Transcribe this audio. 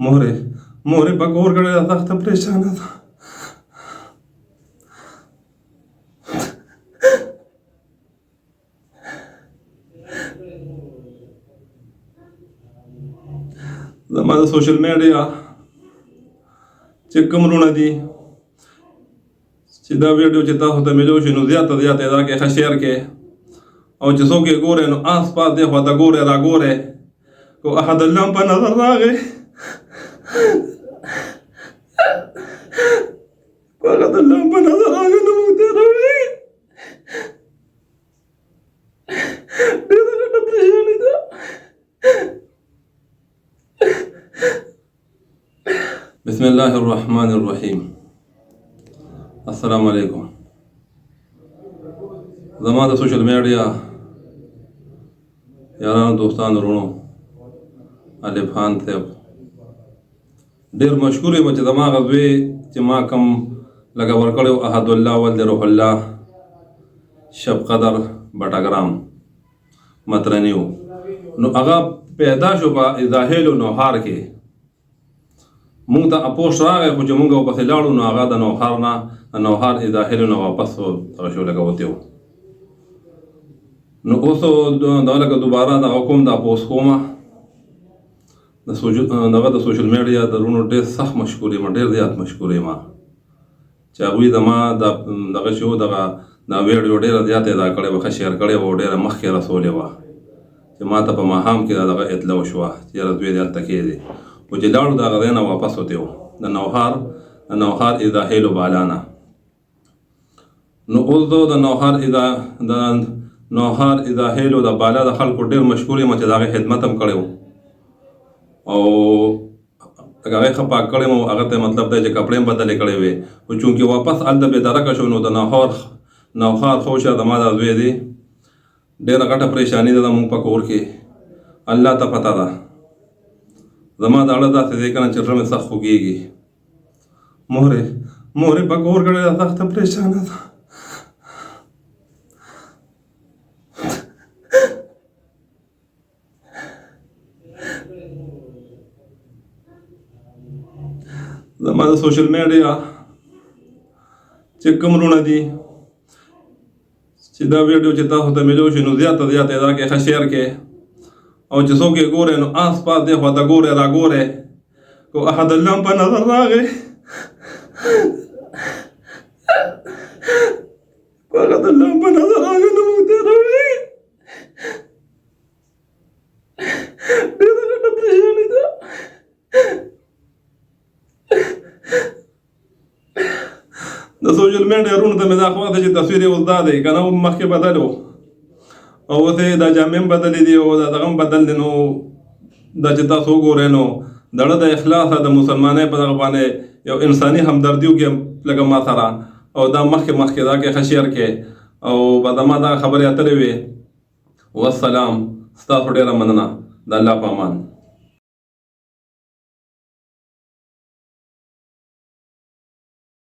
مورې په کور کې ډېره سخته پریشانه ده. زما د سوشل میډیا چې کوم وروڼه دي چې دا ویډیو چې تاسو ته ملو شي نو زیاته دا کې ښه شیر کې او چې څوک یې ګورې نو آس پاس دی خوا ته ګورې را ګورې کو احد الله په نظر راغی احد الله په نظر راغی نو موږ ته راوړي ډېره ګټه پریشاني ده. بسم الله الرحمن الرحیم. السلام علیکم. زما د سوشل میډیا یارانو دوستانو وروڼو الف خان صاحب ډېر مشکور یم چې زما هغه زوی چې ما کوم لکه ورکړی و احد الله ولد روح الله شب قدر بټګرام مترني و نو هغه پیدا شو په اضاحیل و نوحار کې مونږ ته اپوش راغی خو چې مونږ ورپسې لاړو نو هغه د نوحار نه د نوحار اضاحیلو نه واپس دغه شو لکه وتی و نو اوس دا لکه دوباره دغه کوم دا اپوس کومه دغه د سوشل میډیا د وروڼو ډېر سخت مشکور یم ډېر زیات مشکور یم چې هغوی زما دغه شو دغه دا ویډیو ډېره زیاته ادا کړې وه ښه شیر کړې وه او ډېره مخکې رسولې وه چې ما ته په ماښام کې دغه اطلاع وشوه چې یاره زوی دې هلته کېدی خو چې لاړو د هغه ځای نه واپس وتی و د نوحار اضاحیلو بالا نه نو اوس زه د نوحار اضاحیلو د بالا د خلکو ډېر مشکور یم چې د هغې خدمت هم کړی و او هغه ښه پاک کړی م هغه ته مطلب دی چې کپړې هم بدلې کړې وې خو چونکې واپس هلته بېدرکه شو نو د نوحار خوشه زما دا زوی دی ډېره غټه پریشاني ده زموږ په کور کې الله ته پته ده زما د اړه داسې دی که نه چې زړه مې سخت خوږېږي. مورې په کور کې ډېره سخته پریشانه ده. زما د سوشل میډیا چې کوم وروڼه دي چې دا ویډیو چې تاسو ته ملو شي نو زیاته دا کې ښه شیر کې او چې څوک یې ګورې نو آس پاس دی خوا ته ګورې را ګورې کو احد الله په نظر راغی احد الله په نظر راغی نو موږ ته راوړي ډېره ګټه پریشاني ده. د سوشل میډیا وروڼو ته مې دا خوا ده چې تصویر یې اوس دا دی که نه مخکې بدل و او اوس یې دا جامې هم بدلې دي او دا دغه هم بدل دی نو دا چې تاسو وګورئ نو د زړه د اخلاصه د مسلمانۍ په دغه باندې یو انساني همدردي وکړي لکه ما سره او دا مخکې دا کې ښه شیر کې او به زما دا خبرې اترې وې والسلام. ستاسو ډېره مننه. د الله په امان.